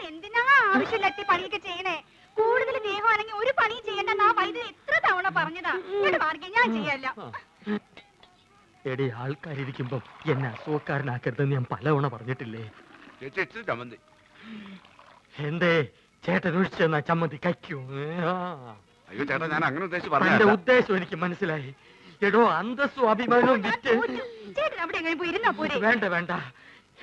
എന്തിനാ ആവശ്യമില്ലാത്ത പണിയൊക്കെ ചെയ്യണേ? കൂടുതൽ ദേഹമാണെങ്കിൽ ഒരു പണിയും ചെയ്യണ്ടെന്ന് ആ വൈദ്യുതി എത്ര തവണ പറഞ്ഞതാ. ഞാൻ ചെയ്യല്ല. എടി, ആൾക്കാരിയ്ക്കുമ്പോ എന്നെ അസുഖക്കാരനാക്കരുതെന്ന് ഞാൻ പലവണ പറഞ്ഞിട്ടില്ലേ? എന്തേ ചേട്ടൻ ഒഴിച്ചെന്നാ ചമ്മന്തി കഴിക്കൂ? അയ്യോ ചേട്ടാ, ഞാൻ അങ്ങനെ ഉദ്ദേശിച്ച് എന്റെ പറഞ്ഞ ഉദ്ദേശം എനിക്ക് മനസ്സിലായി. എടോ, അന്തസ്സും അഭിമാനവും വിറ്റ് വേണ്ട വേണ്ട.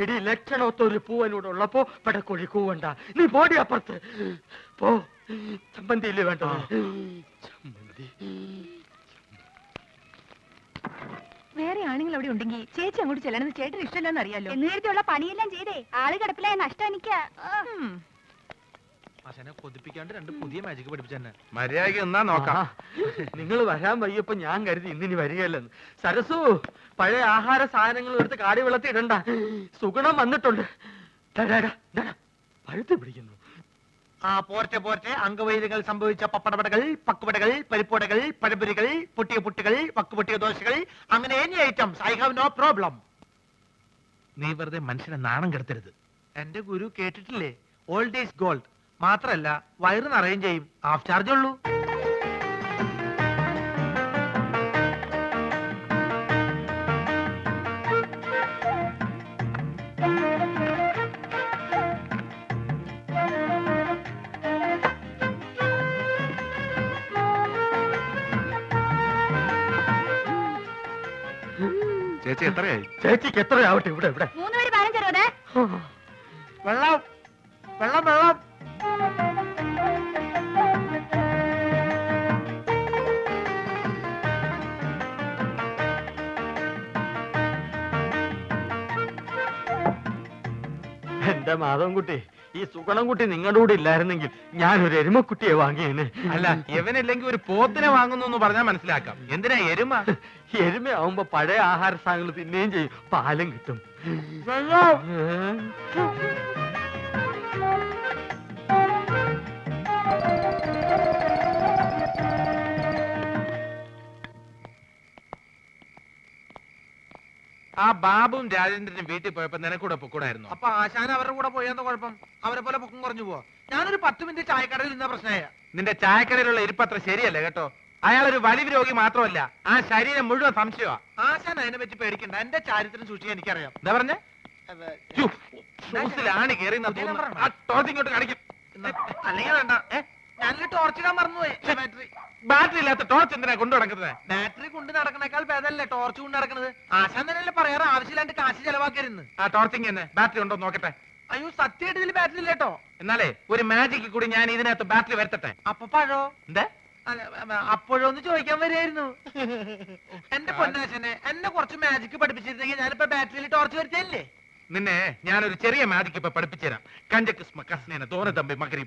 എടി, ലക്ഷണത്തൊരു പൂവനോട് ഉള്ളപ്പോ പടക്കോഴി കൂവണ്ട. നീ പോടി അപ്പുറത്ത് പോ. ചമ്മന്തിയില്ലേ വേണ്ടത്? ചമ്മന്തി വേറെ ആണുങ്ങൾ അവിടെ ഉണ്ടെങ്കിൽ ചേച്ചി അങ്ങോട്ട് ചെല്ലണമെന്ന് ചേട്ടന് ഇഷ്ടമല്ലെന്ന് അറിയാലോ. നേരത്തെയുള്ള പണിയെല്ലാം ചെയ്തേ ആള് കിടപ്പിലായ നഷ്ടം എനിക്ക്. കൊതിപ്പിക്കാണ്ട് രണ്ട് പുതിയ മാജിക് പഠിപ്പിച്ചെന്നെ. മര്യാദയ്ക്ക് എന്നാ നോക്കാം. നിങ്ങൾ വരാൻ വയ്യപ്പോ ഞാൻ കരുതി ഇന്നിനി വരികയല്ലെന്ന്. സരസു, പഴയ ആഹാര സാധനങ്ങൾ എടുത്ത് കാടി വെള്ളത്തിൽ ഇടണ്ട. സുഗുണം വന്നിട്ടുണ്ട്. പഴുത്ത് പിടിക്കുന്നു. പോർച്ചെ പോർച്ചെ അംഗവൈദ്യങ്ങൾ സംഭവിച്ച പപ്പടപടകൾ, പക്കുപടകൾ, പരിപ്പുടകൾ, പഴപുരികൾ, പൊട്ടിയ പുട്ടുകൾ, വക്കുപൊട്ടിയ ദോശകൾ, അങ്ങനെ any items. I have no problem. നീ വെറുതെ മനുഷ്യനെ നാണം കെടുത്തരുത്. എന്റെ ഗുരു കേട്ടിട്ടില്ലേ, ഓൾഡ് ഈസ് ഗോൾഡ്. മാത്രല്ല വയറ് നിറയും ചെയ്യും, ഹാഫ് ചാർജ് ഉള്ളൂ. ചേച്ചി എത്രയായി? ചേച്ചിക്ക് എത്രയാവട്ടെ? ഇവിടെ ഇവിടെ 3 പേര് പാലം ചെറുതേ. വെള്ളം വെള്ളം വെള്ളം. എന്റെ മാധവൻകുട്ടി, ഈ സുഗണൻകുട്ടി നിങ്ങളുടെ കൂടെ ഇല്ലായിരുന്നെങ്കിൽ ഞാനൊരു എരുമക്കുട്ടിയെ വാങ്ങിയേനെ. അല്ല, ഇവനില്ലെങ്കിൽ ഒരു പോത്തിനെ വാങ്ങുന്നു പറഞ്ഞാൽ മനസ്സിലാക്കാം. എന്തിനാ എരുമ? എരുമയാവുമ്പോ പഴയ ആഹാര സാധനങ്ങൾ തിന്നുകയും ചെയ്യും, പാലും കിട്ടും. ആ ബാബുവും രാജേന്ദ്രനും വീട്ടിൽ പോയപ്പോ നിനക്കൂടെ പൊക്കൂടായിരുന്നു. അപ്പൊ ആശാൻ അവരുടെ കൂടെ പോയെന്ന കുഴപ്പം? അവരെ പോലെ പൊക്കം കുറഞ്ഞു പോവാ. ഞാനൊരു 10 മിനിറ്റ് ചായക്കടയിൽ നിന്ന പ്രശ്നമായ. നിന്റെ ചായക്കടയിലുള്ള ഇരിപ്പത്ര ശരിയല്ല കേട്ടോ. അയാളൊരു വലിവ് രോഗി മാത്രമല്ല, ആ ശരീരം മുഴുവൻ സംശയമാ. ആശാൻ അതിനെ പറ്റി പേടിക്കണ്ട. എന്റെ ചാരിത്രം സൂക്ഷിക്കാൻ എനിക്കറിയാം. എന്താ പറഞ്ഞേ? ഷൂസിലാണ് കയറി ഇങ്ങോട്ട് കാണിക്കും. അല്ലെങ്കിൽ വേണ്ട, ഞാനൊരു ടോർച്ച് ഇടാൻ മറന്നുപോയി. ബാറ്ററി ഇല്ലാത്ത ടോർച്ച് എന്തിനാ കൊണ്ടു നടക്കുന്നത്? ബാറ്ററി കൊണ്ട് നടക്കണേക്കാൾ ഭേദമല്ലേ ടോർച്ച് കൊണ്ട് നടക്കുന്നത്? ആശാൻ തന്നെയല്ലേ പറയാറ് ആവശ്യമില്ലാണ്ട് കാശ് ചെലവാക്കരുന്ന്. ആ ടോർച്ചിങ് തന്നെ ബാറ്ററി ഉണ്ടോ നോക്കട്ടെ. അയ്യോ, സത്യമായിട്ട് ഇതിൽ ബാറ്ററി ഇല്ലേട്ടോ. എന്നാലേ ഒരു മാജിക്ക് കൂടി ഞാൻ ഇതിനകത്ത് ബാറ്ററി വരുത്തട്ടെ. അപ്പൊ പഴോ? എന്താ അപ്പോഴൊന്ന് ചോദിക്കാൻ വരികയായിരുന്നു. എന്റെ പൊന്നാശനെ, എന്നെ കുറച്ച് മാജിക്ക് പഠിപ്പിച്ചിരുന്നെങ്കിൽ ഞാനിപ്പോ ബാറ്ററിയിൽ ടോർച്ച് വരുത്തല്ലേ. നിന്നെ ഞാനൊരു ചെറിയ മാജിക്ക് ഇപ്പൊ പഠിപ്പിച്ചുതരാം. കഞ്ചക്കിസ്മ കസ്നേന തോന തമ്പി മകരി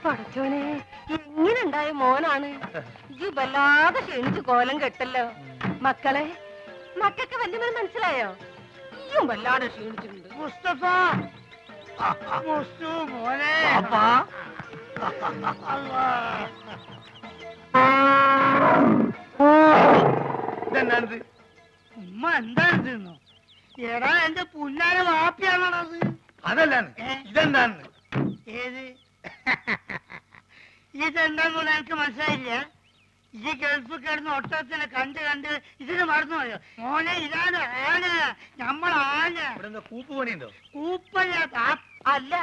പടച്ചോനെ, എങ്ങനെണ്ടായ മോനാണ് ഈ വല്ലാതെ ക്ഷണിച്ചു കോലം കെട്ടല്ലോ. മക്കളെ, മക്കൾക്ക് വല്യമ്മ മനസ്സിലായോ? ഈയും വല്ലാതെ ക്ഷീണിച്ചിട്ടുണ്ട്. മുസ്തഫ, മോനെ, ഇതെന്താണിത്? ഉമ്മ എന്താണെന്നോ? എടാ, എന്റെ പുല്ലാര വാപ്പിയാണത്. അതല്ലാണ്, ഇതെന്താണ്? ഏത്? ഇതെന്താന്ന് എനിക്ക് മനസ്സിലായില്ല. ഈ ഗൾഫ് കിടന്ന് ഒട്ടത്തിനെ കണ്ട് കണ്ട് ഇതിന് മറന്നുപോയോ മോനെ? ഇതാണ് ആന, നമ്മളാന. ഇവിടെ കൂപ്പ് പണിയുണ്ടോ? കൂപ്പല്ല. അല്ല,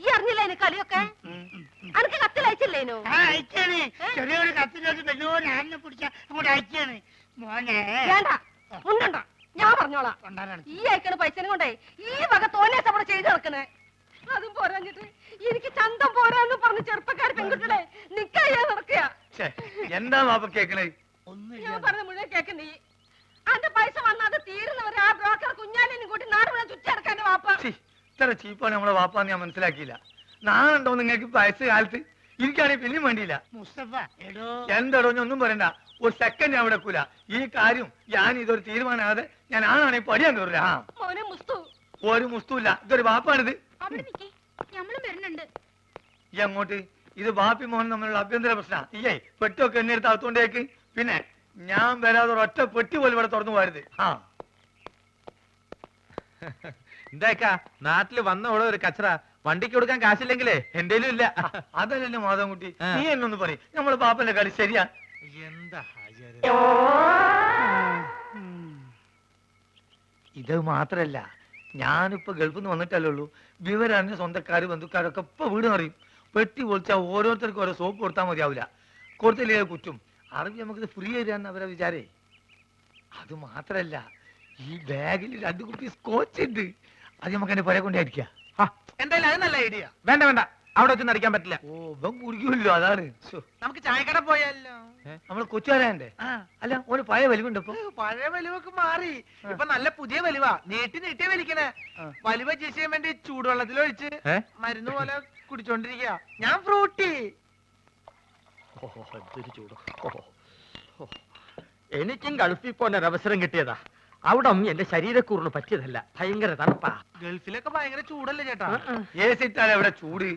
ഈ അറിഞ്ഞില്ല എന്നെ കളിയൊക്കെ. അനക്ക് കത്തിലയച്ചില്ലേനോ? അയച്ചാണ്. ചെറിയൊരു കത്തിലോട്ട് വലിയൊരു ആനിനെ പിടിച്ച അങ്ങോട്ട് അയച്ചാണ് മോനെ. വേണ്ട, ഉണ്ടണ്ട, ഞാൻ പറഞ്ഞോളാം. ഈ അയക്കണ പൈസനെ കൊണ്ടേ ഈ വക തോന്നേസ് അവിടെ ചെയ്ത് നടക്കണേ. അതും പോരാഞ്ഞിട്ട് എനിക്ക് ചന്തം പോരാന്ന് പറഞ്ഞ് ചെറുപ്പക്കാർ പെൺകുട്ടികളെ നിക്കാ നടക്കുക. എന്താ മാപ്പ കേക്കണേ? ഞാൻ പറഞ്ഞ കേക്ക് നീ അന്റെ പൈസ വന്നത് തീരുന്നവരെ ആ ബ്രോക്കർ കുഞ്ഞാലിനും കൂട്ടി നാട് മുഴുവൻ ചുറ്റിടക്കാൻ വാപ്പ. ഇത്ര ചീപ്പാണ് നമ്മളെ വാപ്പാന്ന് ഞാൻ മനസ്സിലാക്കിയില്ല. നാളുണ്ടോ നിങ്ങൾക്ക് പൈസ കാലത്ത്? എനിക്കാണെങ്കിൽ പിന്നെയും വേണ്ടിയില്ല. മുസ്തഫ എടോ എന്തടോ ഒന്നും പറയണ്ട, ഒരു സെക്കൻഡ് ഞാൻ വിടക്കൂല. ഈ കാര്യം ഞാൻ ഇതൊരു തീരുമാനമാകാതെ ഞാൻ ആണാണെങ്കിൽ പടിയാൻ കയറില്ല. ആ മോനെ മുസ്തു ഒരു മുസ്തുല്ല, ഇതൊരു വാപ്പാണിത്. അവിടെ നിക്കേ, നമ്മളും വരുന്നുണ്ട്. ഈ അങ്ങോട്ട് ഇത് ബാപ്പി മോഹൻ തമ്മിലുള്ള അഭ്യന്തര പ്രശ്ന. ഈയേ പെട്ടൊക്കെ എന്നെ എടുത്ത് അകത്തോണ്ടേക്ക്. പിന്നെ ഞാൻ വരാതെ ഒറ്റ പെട്ടി പോലും ഇവിടെ തുറന്നു പോരുത്. ആ എന്താക്കാ നാട്ടില് വന്ന ഓളെ ഒരു കച്ചറ, വണ്ടിക്ക് കൊടുക്കാൻ കാശില്ലെങ്കിലേ എന്റേലും ഇല്ല. അതല്ലേ മാധവൻകുട്ടി, നീ എന്നൊന്ന് പറയും. നമ്മളെ ബാപ്പന്റെ കളി ശരിയാ? എന്താ ഇത് മാത്രല്ല, ഞാനിപ്പോ ഗൾഫിൽ നിന്ന് വന്നിട്ടല്ലേ ഉള്ളൂ. വിവരറിഞ്ഞ സ്വന്തക്കാര് ബന്ധുക്കാരൊക്കെ ഇപ്പൊ വീട് അറിയും. പെട്ടി പൊളിച്ചാൽ ഓരോരുത്തർക്കും ഓരോ സോപ്പ് കൊടുത്താൽ മതിയാവില്ല. കൊടുത്തില്ലേ കുറ്റും. അറിവ് നമുക്കിത് ഫ്രീ തരാന്ന് അവരെ വിചാരേ. അത് മാത്രല്ല, ഈ ബാഗിൽ 2 കുപ്പി സ്കോച്ച് ഉണ്ട്. അത് നമുക്ക് എന്റെ പുര കൊണ്ടായിരിക്കാം. എന്തായാലും അത് നല്ല ഐഡിയ. വേണ്ട വേണ്ട, അവിടെ വെച്ചൊന്നും അടിക്കാൻ പറ്റില്ല. ഓ ഇവൻ കുടിക്കുമല്ലോ, അതാണ്. നമുക്ക് ചായക്കട പോയാലോ? നമ്മള് കൊച്ചുകാരന്റെ അല്ല, ഒരു പഴയ വലിവുണ്ടപ്പോ. പഴയ വലിവൊക്കെ മാറി, ഇപ്പൊ നല്ല പുതിയ വലിവാ. നീട്ടി നീട്ടിയ വലിക്കണേ. വലിവ ചെയ്യാൻ വേണ്ടി ചൂടുവെള്ളത്തിലൊഴിച്ച് മരുന്ന് പോലെ കുടിച്ചോണ്ടിരിക്കുക. ഞാൻ ഫ്രൂട്ടി. എനിക്കും ഗൾഫിൽ പോകാൻ ഒരു അവസരം കിട്ടിയതാ. അവിടെ എന്റെ ശരീരക്കൂറിന് പറ്റിയതല്ല. ഭയങ്കര തണുപ്പാ. ഗൾഫിലൊക്കെ ഭയങ്കര ചൂടല്ലേ ചേട്ടാ? ഏസിട്ടാണ് അവിടെ ചൂട്.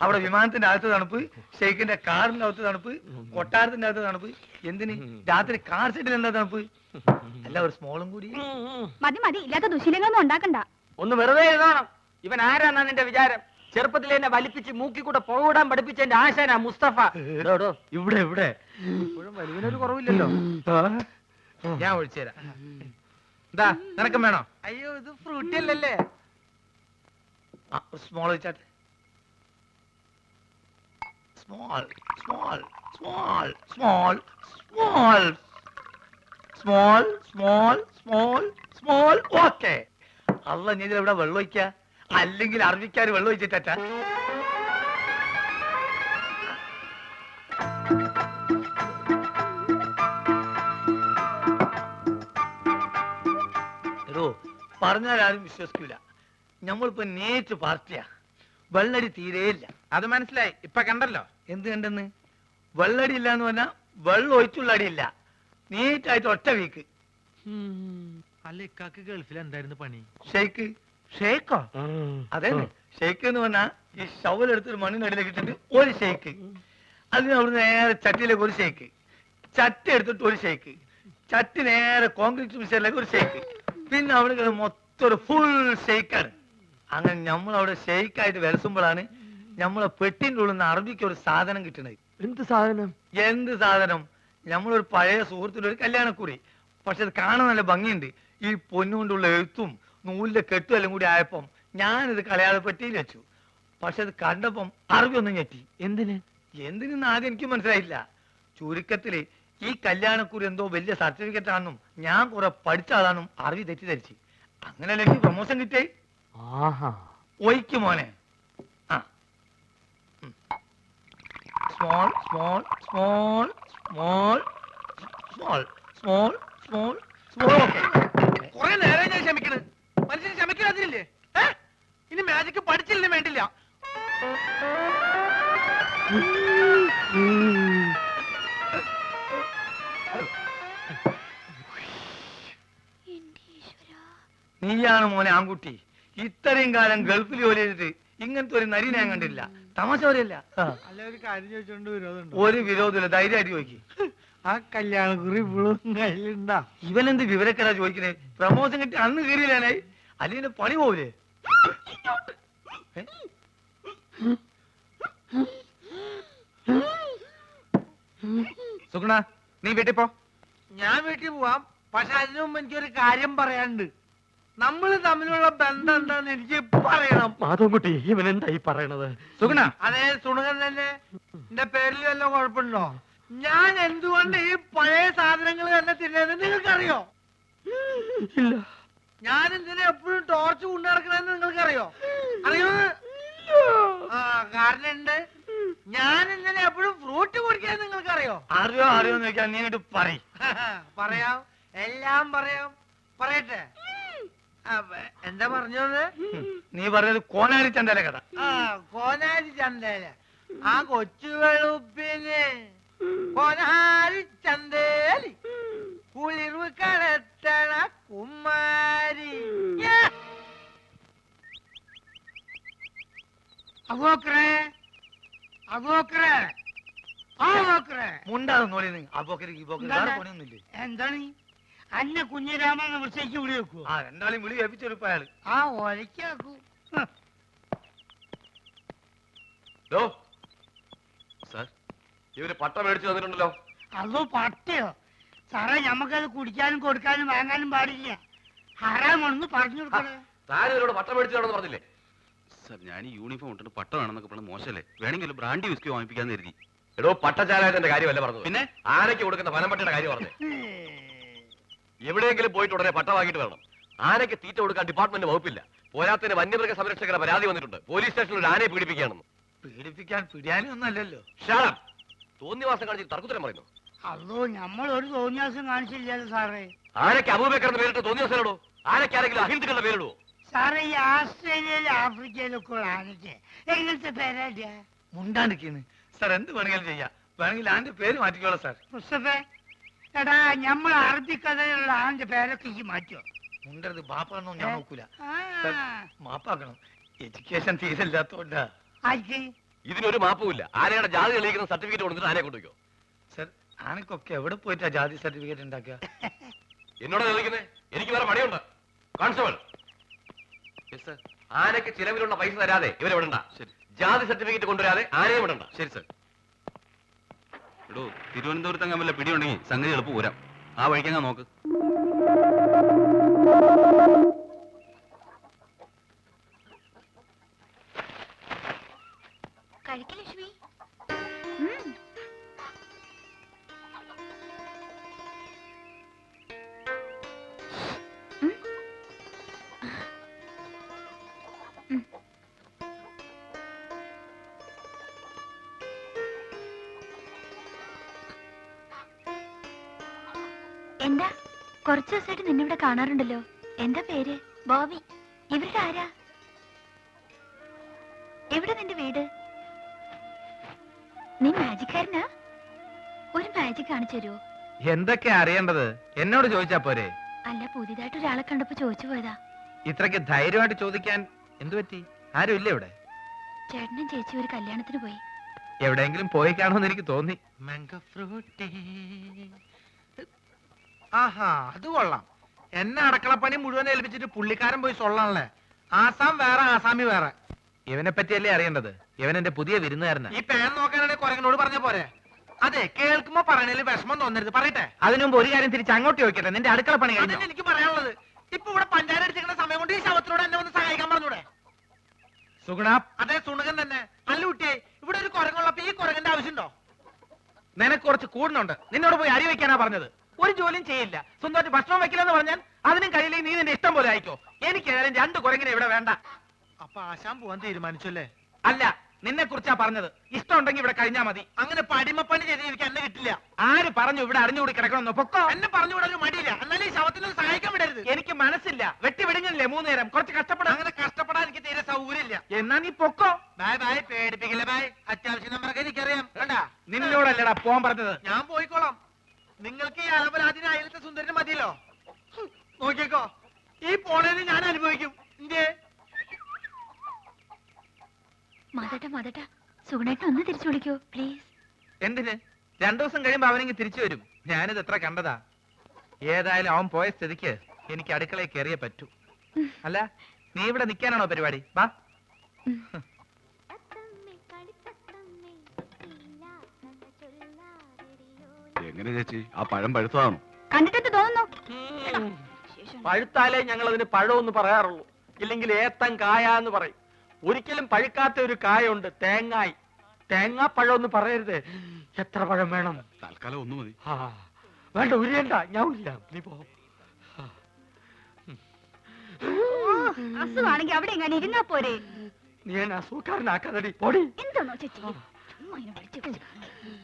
അവിടെ വിമാനത്തിന്റെ അകത്ത് തണുപ്പ്, ഷെയ്ഖിന്റെ കാറിന്റെ അകത്ത് തണുപ്പ്, കൊട്ടാരത്തിന്റെ അകത്ത് തണുപ്പ്. എന്തിന് രാത്രി കാർ സെറ്റിൽ എന്താ തണുപ്പ്? അല്ല ഒരു സ്മോളും കൂടി. മതി മതി, ഇല്ലാത്ത ദുശീലങ്ങളൊന്നും ഉണ്ടാക്കണ്ട. ഒന്ന് വെറുതെ എഴുതണം. ഇവൻ ആരാന്നാ നിന്റെ വിചാരം? ചെറുപ്പത്തിൽ എന്നെ വലിപ്പിച്ച് മൂക്കിക്കൂടെ പുകവിടാൻ പഠിപ്പിച്ച എന്റെ ആശാനാ മുസ്തഫ. ഇവിടെ ഇവിടെ ഇപ്പോഴും വലിവിനൊരു കുറവില്ലല്ലോ. ഞാൻ ഒഴിച്ചുതരാം. എന്താ നിനക്കും വേണോ? അയ്യോ ഇത് ഫ്രൂട്ടി അല്ലല്ലേ. സ്മോൾ വെച്ചാട്ടെ. Small small small small small small small small small. Okay. അല്ല നീ ഇവിടെ വെള്ളം ഒഴിക്ക, അല്ലെങ്കിൽ അറബിക്കാര് വെള്ളം ഒഴിച്ചിട്ടാ. പറഞ്ഞാൽ ആരും വിശ്വസിക്കൂല. നമ്മളിപ്പോ നേരിട്ട് പാർട്ടിയാ. വെള്ളടി തീരെയില്ല. അത് മനസ്സിലായി. ഇപ്പൊ കണ്ടല്ലോ. എന്ത് കണ്ടെന്ന്? വെള്ളടി ഇല്ല എന്ന് പറഞ്ഞാ വെള്ളം ഒഴിച്ചുള്ള അടിയില്ല. നീറ്റായിട്ട് ഒറ്റ വീക്ക്. അല്ല ഇക്കാക്ക് ഗൾഫിൽ എന്തായിരുന്നു പണി? ഷെയ്ക്ക്. ഷെയ്ക്കോ? അതെ, ഷെയ്ക്ക് എന്ന് പറഞ്ഞാ ഈ ഷവലെടുത്തൊരു മണ്ണിനടിയിലേക്ക് ഇട്ടിട്ട് ഒരു ഷെയ്ക്ക്. അതിന് അവിടെ നേരെ ചട്ടിയിലേക്ക് ഒരു ഷെയ്ക്ക്, ചട്ടി എടുത്തിട്ട് ഒരു ഷെയ്ക്ക്, ചട്ടി നേരെ കോൺക്രീറ്റ് മിക്സറിലേക്ക് ഒരു ഷെയ്ക്ക്, പിന്നെ അവിടെ മൊത്തം ഒരു ഫുൾ ഷെയ്ക്കാണ്. അങ്ങനെ നമ്മളവിടെ ഷെയ്ക്കായിട്ട് വിലസുമ്പോഴാണ് നമ്മളെ പെട്ടിന്റെ ഉള്ളിൽ നിന്ന് അറബിക്ക് ഒരു സാധനം കിട്ടണത്. എന്ത് സാധനം? എന്ത് സാധനം? നമ്മളൊരു പഴയ സുഹൃത്തിന്റെ ഒരു കല്യാണക്കുറി. പക്ഷെ അത് കാണാൻ നല്ല ഭംഗിയുണ്ട്. ഈ പൊന്നുകൊണ്ടുള്ള എഴുത്തും നൂലിന്റെ കെട്ടും എല്ലാം കൂടി ആയപ്പം ഞാനിത് കളയാതെ പെട്ടിയിൽ വെച്ചു. പക്ഷെ അത് കണ്ടപ്പം അറബി ഒന്നും ഞെട്ടി. എന്തിന് എന്തിനെന്ന് ആദ്യം എനിക്ക് മനസ്സിലായില്ല. ചുരുക്കത്തില് ഈ കല്യാണക്കുറി എന്തോ വലിയ സർട്ടിഫിക്കറ്റ് ആണെന്നും ഞാൻ കുറെ പഠിച്ചതാണെന്നും അറബി തെറ്റിദ്ധരിച്ച്. അങ്ങനെയല്ലേ എനിക്ക് പ്രൊമോഷൻ കിട്ടിയേ. ഒയ്ക്ക് മോനെ. ആ small small small small small small small small. കുറെ നേരം ഞാൻ ക്ഷമിക്കണ്. മനുഷ്യന് ക്ഷമിക്കാതില്ലേ? ഇനി മാജിക്ക് പഠിച്ചില്ലേ വേണ്ടില്ല. നീയാണ് മോനെ ആൺകുട്ടി. ഇത്രയും കാലം ഗൾഫിൽ ജോലി ചെയ്തിട്ട് ഇങ്ങനത്തെ ഒരു നരി ഞാൻ കണ്ടില്ല. തമാശ പറയല്ല. അല്ല ഒരു കാര്യം ചോദിച്ചോണ്ട് വിരോധമുണ്ടോ? ഒരു വിരോധമില്ല, ധൈര്യമായിട്ട് ചോദിക്കും. ആ കല്യാണക്കുറി ഇപ്പോഴും കയ്യിലുണ്ടാ? ഇവനെന്ത് വിവരക്കരാ ചോദിക്കണേ? പ്രമോഷൻ കിട്ടി അന്ന് കയറിയില്ലാനായി, അല്ലെങ്കിൽ പണി പോവില്ലേ? സുഗുണ നീ വീട്ടിൽ പോ. ഞാൻ വീട്ടിൽ പോവാം. പക്ഷെ അതിനു മുമ്പ് എനിക്കൊരു കാര്യം പറയാനുണ്ട്. നമ്മൾ തമ്മിലുള്ള ബന്ധം എന്താന്ന് എനിക്ക് പറയണം. മാധവൻകുട്ടി ഇവൻ എന്തായി പറയണത്? സുഗുണ. അതെ സുണകൻ തന്നെ. എന്റെ പേരിൽ വല്ല കുഴപ്പമുണ്ടോ? ഞാൻ എന്തുകൊണ്ട് ഈ പഴയ സാധനങ്ങൾ തന്നെ തിന്നത് നിങ്ങൾക്കറിയോ? ഇല്ല. ഞാൻ എന്തിനാ എപ്പോഴും ടോർച്ച് കൊണ്ടു നടക്കണെന്ന് നിങ്ങൾക്കറിയോ? അറിയോ? ആ കാരണം ഉണ്ട്. ഞാൻ എന്തിനാ എപ്പോഴും ഫ്രൂട്ട് കുടിക്കാൻ നിങ്ങൾക്കറിയോ? അറിയോ? അറിയോന്ന് ചോദിക്കാൻ നീ ഇങ്ങോട്ട് പറ. പറയാം, എല്ലാം പറയാം. പറയട്ടെ? എന്താ പറഞ്ഞത്? നീ പറഞ്ഞത് കോനാരി ചന്തല കഥ. കോനാരി ചന്തേല ആ കൊച്ചു വെളുപ്പിന് കോനാരി ചന്തേലി കുളിർവ് കടത്തണ കുമാരി. മുണ്ടാതെ നോളി അപ്പോക്കരി പണിയൊന്നുമില്ലേ? എന്താണ് അന്നെ കുഞ്ഞിരാമനെ വിളിച്ചേക്ക് വിളി വെക്കൂ. ആ രണ്ടാളും വിളി കേൾപ്പിച്ചെടുപ്പ അയാള്. ആ ഒലക്കാക്കൂ. ഇവര് പട്ട മേടിച്ചു തന്നിട്ടുണ്ടല്ലോ. അതോ പട്ടയോ? സാറേ ഞമ്മക്കത് കുടിക്കാനും കൊടുക്കാനും വാങ്ങാനും പാടില്ല. ഹറാമാണെന്ന് പറഞ്ഞു കൊടുക്കണേ. താനിവരോട് പട്ട മേടിച്ചതാണെന്ന് പറഞ്ഞില്ലേ? സർ, ഞാൻ ഈ യൂണിഫോം ഇട്ടിട്ട് പട്ട വേണമെന്നൊക്കെ പറഞ്ഞ മോശമല്ലേ? വേണമെങ്കിൽ ഒരു ബ്രാൻഡി വിസ്കി വാങ്ങിപ്പിക്കാന്ന് കരുതി. എടോ, പട്ടചാലായതിന്റെ കാര്യമല്ല പറഞ്ഞു. പിന്നെ ആനയ്ക്ക് കൊടുക്കുന്ന വനംപട്ടയുടെ കാര്യം പറഞ്ഞു. എവിടെയെങ്കിലും പോയിട്ട് ഉടനെ പട്ട വാങ്ങിയിട്ട് വരണം. ആനയ്ക്ക് തീറ്റ കൊടുക്കാൻ ഡിപ്പാർട്ട്മെന്റ് വകുപ്പില്ല. പോരാത്തിന് വന്യമൃഗ സംരക്ഷകരുടെ പരാതി വന്നിട്ടുണ്ട്. പോലീസ് സ്റ്റേഷനിൽ ഒരു ആനയെ പീഡിപ്പിക്കുകയാണെന്ന്. പിടിയാനും ഒന്നല്ലല്ലോ. തോന്നിവാസം കാണിച്ച് തർക്കുത്തരം പറയുന്നു. അതോ നമ്മൾ ഒരു തോന്നിയാസം കാണിച്ചില്ലല്ലോ സാറേ. ആനയ്ക്ക് അബൂബക്കർ എന്ന് പേരിട്ട് തോന്നിവാസനോടോ? ആനയ്ക്ക് ആരെങ്കിലും അഹിന്ദുക്കളുടെ പേരിടുവോ? സാറേ ഈ ആസ്ട്രേലിയയിലും ആഫ്രിക്കയിലൊക്കെ ഉള്ള ആനയ്ക്ക് എങ്ങനത്തെ പേരാ? മുണ്ടാണ്ടിരിക്കുന്നു സാർ. എന്ത് വേണമെങ്കിലും ചെയ്യാം. വേണമെങ്കിൽ ആന്റെ പേര് മാറ്റിക്കോളാം സാർ. മുസ്തഫേ, എടാ നമ്മൾ അറബിക്കഥയിലുള്ള ആന്റെ പേരൊക്കെ ഈ മാറ്റോ? മുണ്ടത് ബാപ്പാണെന്നോ ഞാൻ നോക്കൂല. ആ. മാപ്പാക്കണം. എഡ്യൂക്കേഷൻ തീരില്ലാത്തോണ്ടാ. ആർക്ക്? ഇതിനൊരു മാപ്പുമില്ല. ആനയുടെ ജാതി തെളിയിക്കുന്ന സർട്ടിഫിക്കറ്റ് കൊടുത്തിട്ട് ആനയെ കൊണ്ടുവയ്ക്കോ. സാർ ആനക്കൊക്കെ എവിടെ പോയിട്ടാ ജാതി സർട്ടിഫിക്കറ്റ് ഉണ്ടാക്കുക? എന്നോട് ചോദിക്കുന്നേ? എനിക്ക് വേറെ പണിയുണ്ട്. കോൺസ്റ്റബിൾ, ആനയ്ക്ക് ചിലവിലുള്ള പൈസ തരാതെ ഇവരെ വിടണ്ട. ശരി. ജാതി സർട്ടിഫിക്കറ്റ് കൊണ്ടുവരാതെ ആനയെ വിടണ്ട. ശരി സർ. എടോ, തിരുവനന്തപുരത്ത് വല്ല പിടിയുണ്ടെങ്കിൽ സംഗതി എളുപ്പം പോരാം. ആ വഴിക്കങ്ങ നോക്ക്. ലക്ഷ്മി, എന്താ കുറച്ചു ദിവസമായിട്ട് നിന്നിവിടെ കാണാറുണ്ടല്ലോ. എന്താ പേര്? ബോബി. ഇവരുടെ ആരാ? എവിടെ നിന്റെ വീട്? നീ മാജിക്കാരനാ? ഒരു മാജിക് കാണിച്ചു തരുമോ? എന്തൊക്കെയാ അറിയേണ്ടത്? എന്നോട് ചോദിച്ചാ പോരെ? അല്ല, പുതിയതായിട്ട് ഒരാളെ കണ്ടപ്പോ ചോദിച്ചു പോയതാ. ഇത്രയ്ക്ക് ധൈര്യമായിട്ട് ചോദിക്കാൻ എന്തു പറ്റി? ആരും ഇല്ല ഇവിടെ? ചേട്ടനും ചേച്ചി ഒരു കല്യാണത്തിന് പോയി. എവിടെയെങ്കിലും പോയി കാണുമെന്ന് എനിക്ക് തോന്നി. ആഹാ, അത് കൊള്ളാം. എന്നെ അടക്കളപ്പണി മുഴുവൻ ഏൽപ്പിച്ചിട്ട് പുള്ളിക്കാരൻ പോയി സൊള്ളാണല്ലേ. ആസാം വേറെ, ആസാമി വേറെ. ഇവനെ പറ്റിയല്ലേ അറിയേണ്ടത്? ഇവൻ എന്റെ പുതിയ വിരുന്നുകാരനാ. ഈ പേൻ നോക്കാനാണ് കുരങ്ങനോട് പറഞ്ഞ പോരെ? അതെ, കേൾക്കുമ്പോ പറയണേല് വിഷമം തോന്നരുത്. പറയട്ടെ? അതിനു മുമ്പ് ഒരു കാര്യം തിരിച്ച് അങ്ങോട്ട് ചോദിക്കട്ടെ. നിന്റെ അടുക്കള പണി കഴിഞ്ഞോ? എനിക്ക് പറയാനുള്ളത്, ഇപ്പൊ ഇവിടെ പഞ്ചായത്ത് അടിച്ചിരിക്കുന്ന സമയം കൊണ്ട് ഈ ശവത്തിനോട് എന്നെ ഒന്ന് സഹായിക്കാൻ പറഞ്ഞൂടെ? സുഗുണ. അതെ, സുണകൻ തന്നെ. അല്ല കുട്ടിയെ, ഇവിടെ ഒരു കുരങ്ങുള്ളപ്പോ ഈ കുരങ്ങന്റെ ആവശ്യമുണ്ടോ? നിനക്ക് കുറച്ച് കൂടുന്നുണ്ട്. നിന്നോട് പോയി അരി വെക്കാനാ പറഞ്ഞത്. ഒരു ജോലിയും ചെയ്യില്ല. സ്വന്തമായിട്ട് ഭക്ഷണം വെക്കില്ലെന്ന് പറഞ്ഞാൽ അതിനും കഴിയില്ലെങ്കിൽ നീ നിന്റെ ഇഷ്ടം പോലെ ആയിക്കോ. എനിക്ക് ഏതായാലും 2 കുരങ്ങിനെ ഇവിടെ വേണ്ട. അപ്പൊ ആശാൻ പോവാൻ തീരുമാനിച്ചല്ലേ? അല്ല, നിന്നെ കുറിച്ചാ പറഞ്ഞത്. ഇഷ്ടം ഉണ്ടെങ്കിൽ ഇവിടെ കഴിഞ്ഞാ മതി. അങ്ങനെ പടിമപ്പണി ചെയ്ത് എനിക്ക് എന്നെ കിട്ടില്ല. ആര് പറഞ്ഞു ഇവിടെ അറിഞ്ഞുകൂടി കിടക്കണമെന്ന്? പൊക്കോ. എന്നെ പറഞ്ഞുകൂടെ ഒരു മടിയില്ല. എന്നാലും ഈ ശവത്തിന് സഹായിക്കാൻ വിടരുത്. എനിക്ക് മനസ്സില്ല. വെട്ടി വിടുങ്ങില്ലേ 3 നേരം. കുറച്ച് കഷ്ടപ്പെടാം. അങ്ങനെ കഷ്ടപ്പെടാൻ എനിക്ക് തീരെ സൗകര്യമില്ല. എന്നാ നീ പൊക്കോ. Bye bye. പേടിപ്പിക്കില്ല ബായ്. അത്യാവശ്യം നമ്പറൊക്കെ എനിക്കറിയാം. വേണ്ട, നിന്നോടല്ലടാ പോവാൻ പറഞ്ഞത്. ഞാൻ പോയിക്കോളാം. നിങ്ങൾക്ക് ഈ അലപരാധിന് അയലത്തെ സുന്ദരന് മതിയല്ലോ. നോക്കിക്കോ, ഈ പോണേന് ഞാൻ അനുഭവിക്കും. മതട്ട സുഗുണേട്ടൻ ഒന്ന് തിരിച്ചു വിളിക്കോ പ്ലീസ്. എന്തിന്? 2 ദിവസം കഴിയുമ്പോ അവനെങ്കിൽ തിരിച്ചു വരും. ഞാനിത് എത്ര കണ്ടതാ. ഏതായാലും അവൻ പോയ സ്ഥിതിക്ക് എനിക്ക് അടുക്കളയിൽ കയറിയേ പറ്റൂ. അല്ല, നീ ഇവിടെ നിൽക്കാനാണോ പരിപാടി? വാ. എങ്ങനെ ചേച്ചി, ആ പഴം പഴുത്തതാണോ? കണ്ടിട്ടെന്ത് തോന്നുന്നു? പഴുത്താലേ ഞങ്ങൾ അതിന് പഴമെന്ന് പറയാറുള്ളൂ. ഇല്ലെങ്കിൽ ഏത്തൻ കായ എന്ന് പറയും. ഒരിക്കലും പഴുക്കാത്ത ഒരു കായുണ്ട്, തേങ്ങായി. തേങ്ങാപ്പഴം എന്ന് പറയരുത്. എത്ര പഴം വേണം? തൽക്കാലം 1 മതി. വേണ്ട, ഉരിയണ്ട, ഞാൻ ഉരിയാം. നീ പോ. അസുഖാണെങ്കിൽ അവിടെ എങ്ങനെ ഇരുന്നാ പോരെ? നീ എന്നെ അസുഖക്കാരനാക്കാതടി. പൊടി. എന്താണോ ചേച്ചി?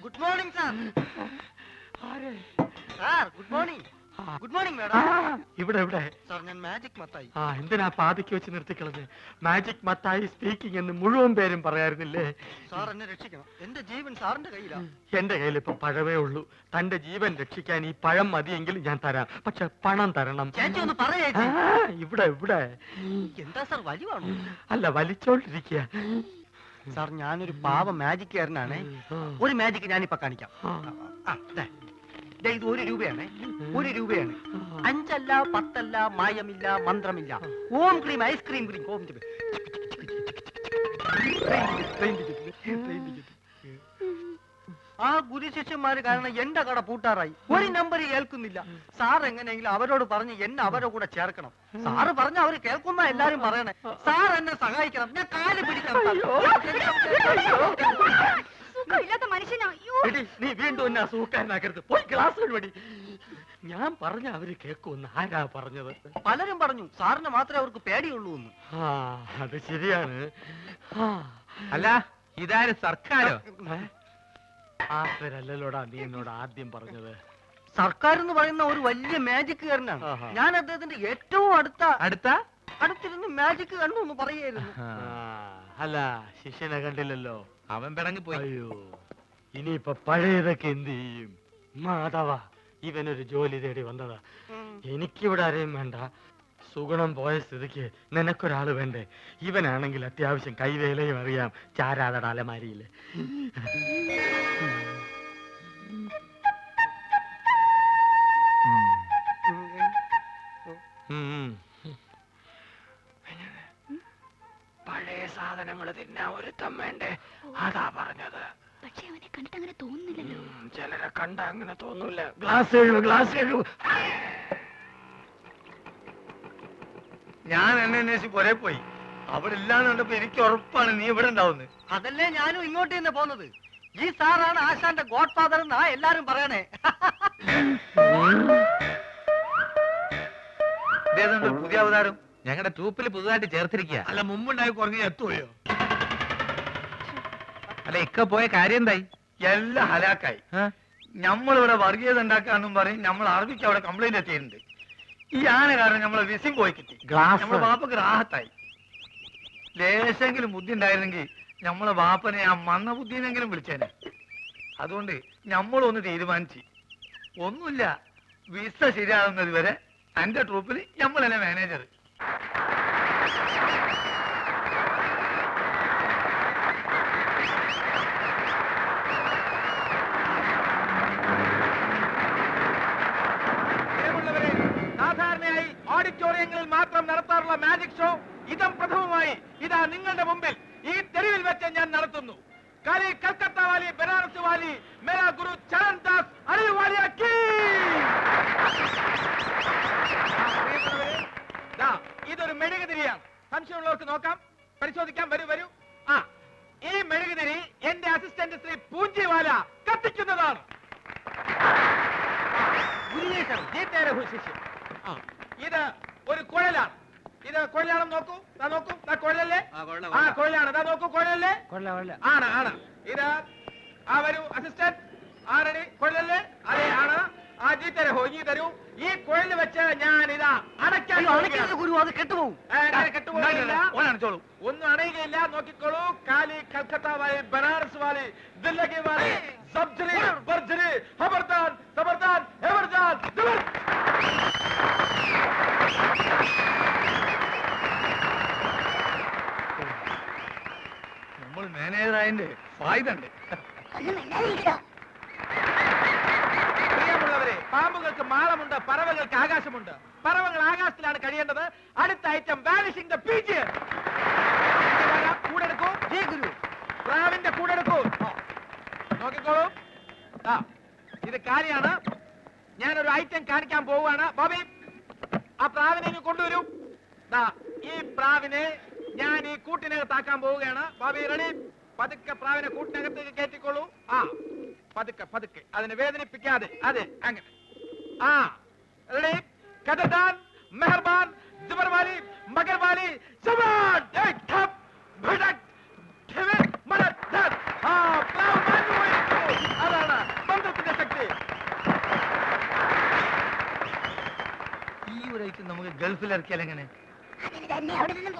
Good morning sir. ആരെ? Sir good morning. ആ. ഗുഡ് മോർണിംഗ് ആ, മാഡം. ഇവിടെ ഇവിടെ. സാർ ഞാൻ മാജിക് മത്തായി. ആ, എന്തിനാ പാതിക്ക് വെച്ച് നിർത്തിക്കളഞ്ഞ്? മാജിക് മത്തായി സ്പീക്കിംഗ് എന്ന് മുഴുവൻ പേരും പറയാറുന്നില്ലേ? സാർ എന്നെ രക്ഷിക്കണം. എന്റെ ജീവൻ സാറിന്റെ കയ്യിലാണ്. എന്റെ കയ്യിൽ ഇപ്പൊ പഴമേ ഉള്ളൂ. തന്റെ ജീവൻ രക്ഷിക്കാൻ ഈ പഴം മതിയെങ്കിൽ ഞാൻ തരാം. പക്ഷെ പണം തരണം. ചേച്ചി ഒന്ന് പറയേ. ആ, ഇവിടെ ഇവിടെ. എന്താ സാർ വലിവാണോ? അല്ല, വലിച്ചോണ്ടിരിക്കുക. സാർ ഞാനൊരു പാവ മാജിക്കാരനാണ്. ഒരു മാജിക് ഞാനിപ്പോ കാണിക്കാം. ആ, ദേ. ദേ, ഇത് 1 രൂപയാണ്. 1 രൂപയാണ്. 5 അല്ല 10 അല്ല, മായമില്ല, മന്ത്രമില്ല. ഓം ക്രീം ഐസ്ക്രീം ക്രീം ഓം ക്രീം. ആ ഗുരുശിഷ്യന്മാര് കാരണം എന്റെ കട പൂട്ടാറായി. ഒരു നമ്പർ കേൾക്കുന്നില്ല. സാർ എങ്ങനെയെങ്കിലും അവരോട് പറഞ്ഞ് എന്നെ അവരുടെ കൂടെ ചേർക്കണം. സാറ് പറഞ്ഞ അവര് കേൾക്കുന്ന എല്ലാരും പറയണേ. സാർ എന്നെ സഹായിക്കണം. ഞാൻ കാല് പിടിക്കണം. ഇല്ലാത്ത മനുഷ്യനാ. എടി, നീ വീണ്ടും എന്നെ സൂക്കാരനാക്കരുത്. പോയി ക്ലാസ് വഴി. ഞാൻ പറഞ്ഞ അവര് കേൾക്കുമെന്ന് ആരാ പറഞ്ഞത്? പലരും പറഞ്ഞു സാറിന് മാത്രമേ അവർക്ക് പേടിയുള്ളൂ എന്ന്. ആ, അത് ശരിയാണ്. ആ, അല്ല ഇതാര് സർക്കാരോ? ആ പേരല്ലോടാ നീ എന്നോട് ആദ്യം പറഞ്ഞത്. സർക്കാർ എന്ന് പറയുന്ന ഒരു വലിയ മാജിക്കുകാരനാണ്. ആഹാ. ഞാൻ അദ്ദേഹത്തിന്റെ ഏറ്റവും അടുത്ത അടുത്തിരുന്ന് മാജിക് കണ്ടു എന്ന് പറയായിരുന്നു. ആ, അല്ല, ശിഷ്യനെ കണ്ടില്ലല്ലോ. അവൻ പിടങ്ങി പോയി. അയ്യോ, ഇനിയിപ്പൊ പഴയതൊക്കെ എന്ത് ചെയ്യും? മാധവ, ഇവനൊരു ജോലി തേടി വന്നതാ. എനിക്കിവിടെ ആരെയും വേണ്ട. സുഗുണം പോയ സ്ഥിതിക്ക് നിനക്കൊരാള് വേണ്ടേ? ഇവനാണെങ്കിൽ അത്യാവശ്യം കൈവേലയും അറിയാം. ചാരാതട അലമാരിയില്. പഴയ സാധനങ്ങൾ തിന്നാ ഒരുത്തം വേണ്ടേ? അതാ പറഞ്ഞത്. പക്ഷെ അവനെ കണ്ടിട്ട് അങ്ങനെ തോന്നുന്നില്ലല്ലോ. ചിലരെ കണ്ട അങ്ങനെ തോന്നൂല. ഗ്ലാസ് എഴുതു, ഗ്ലാസ് എഴുതു. ഞാൻ എന്നെ അന്വേഷിച്ച് പുറേ പോയി. അവിടെ ഇല്ലാന്ന് കണ്ടപ്പോ എനിക്ക് ഉറപ്പാണ് നീ ഇവിടെ ഉണ്ടാവുന്നത്. അതല്ലേ ഞാനും ഇങ്ങോട്ട് തന്നെ പോന്നത്. ഈ സാറാണ് ആശാന്റെ ഗോഡ് ഫാദർ എന്നാ എല്ലാരും പറയണേ. ഇതേതുണ്ട് പുതിയ അവതാരം? ഞങ്ങളുടെ ട്രൂപ്പിൽ പുതുതായിട്ട് ചേർത്തിരിക്കുക. അല്ല, മുമ്പുണ്ടായി കുറഞ്ഞ എത്തുകയോ? അല്ല ഇക്ക പോയ കാര്യം എന്തായി? എല്ലാം ഹലാക്കായി. നമ്മളിവിടെ വർഗീയത ഉണ്ടാക്കാന്നും പറയും. നമ്മൾ അറബിക്ക് അവിടെ കംപ്ലൈന്റ് എത്തിയിട്ടുണ്ട്. ഈ ആന കാരണം നമ്മളെ വിസിം പോയി കിട്ടി. നമ്മളെ ബാപ്പക്ക് റാഹത്തായി. ലേശെങ്കിലും ബുദ്ധി ഉണ്ടായിരുന്നെങ്കിൽ നമ്മളെ ബാപ്പനെ ആ മന്ന ബുദ്ധിനെങ്കിലും വിളിച്ചേനെ. അതുകൊണ്ട് നമ്മളൊന്ന് തീരുമാനിച്ച് ഒന്നുമില്ല, വിസ ശരിയാകുന്നത് വരെ എന്റെ ട്രൂപ്പിൽ നമ്മൾ തന്നെ മാനേജർ. സാധാരണയായി ഓഡിറ്റോറിയങ്ങളിൽ മാത്രം നടത്താറുള്ള മാജിക് ഷോ ഇതം പ്രഥമമായി ഇതാ നിങ്ങളുടെ മുമ്പിൽ ഈ തെരുവിൽ വെച്ച് ഞാൻ നടത്തുന്നു. കാലി കൽക്കത്ത വാലി, ബനാറസ് വാലി, മേരാ ഗുരു ചരൺ ദാസ് അലിവാലിയ കീ. ഇതൊരു മെഴുകുതിരിയാണ്. സംശയമുള്ളവർക്ക് നോക്കാം, പരിശോധിക്കാം. വരൂ വരൂ. ആ, ഈ മെഴുകുതിരി എന്റെ അസിസ്റ്റന്റ് ശ്രീ പൂഞ്ചിവാല കത്തിക്കുന്നതാണ്. ഇത് ഒരു കുഴലാണ്. ഇത് കുഴലാണെന്ന് നോക്കൂ. നോക്കൂ, കുഴലല്ലേ? ആ കുഴലാണ്. നോക്കൂ, കുഴലല്ലേ? ആണ് ആണ്. ഇത് ആ വരൂ അസിസ്റ്റന്റ്. ആണടി കുഴലല്ലേ? അതെ ആണ്. ആ ജീ തരോ, ഇനി തരൂ. ഈ കുഴല് വെച്ച് ഞാൻ ഇതാ അടയ്ക്കാൻ ഗുരു അത് കെട്ടുപോകും. കെട്ടുപോകില്ല, ഒന്നും അണയുകയില്ല. നോക്കിക്കോളൂ. കാലി കൽക്കത്ത വാലി, ബനാറസ് വാലി, ദില്ലി വാലി, സബ്ജരി ബർജരി, ഹബർദാൻ സബർദാൻ എവർദാൻ. നമ്മൾ മാനേജറായതിന്റെ ഫായ്ദ ഉണ്ട്. പ്രിയമുള്ളവരെ, പാമ്പുകൾക്ക് മാളമുണ്ട്, പറവകൾക്ക് ആകാശമുണ്ട്. പറവകൾ ആകാശത്തിലാണ് കഴിയേണ്ടത്. അടുത്ത ഐറ്റം വാനിഷിംഗ് ദ പീജിയൻ. കൂടെടുക്കൂ. ജി ഗുരു. പ്രാവിന്റെ കൂടെടുക്കൂ. നോക്കിക്കോളൂ. ഇത് കാലിയാണ്. ഞാനൊരു ഐറ്റം കാണിക്കാൻ പോവുകയാണ്. ബോബി, ആ പ്രാവിനെ ഇങ്ങ് കൊണ്ടുവരൂ. ഈ പ്രാവിനെ ഞാൻ ഈ കൂട്ടിനകത്താക്കാൻ പോവുകയാണ്. ബോബി റെഡി? പതുക്കെ പ്രാവിനെ കൂട്ടിനകത്തേക്ക് കയറ്റിക്കോളൂ. ആ, പതുക്കെ പതുക്കെ, അതിനെ വേദനിപ്പിക്കാതെ. അതെ, അങ്ങനെ. ആ, റെഡി? കഥദാൻ, മെഹർബാൻ, ജബർവാലി, മഗർവാലി, ജവാൻ, ഭടക്, ഠിവിൻ, മദദ്. ആ, പ്രാവ് ഷെയ്ക്ക് നമുക്ക് ഗൾഫിൽ ഇറക്കിയാൽ എങ്ങനെ? അതിന് തന്നെ അവിടെ നിന്നും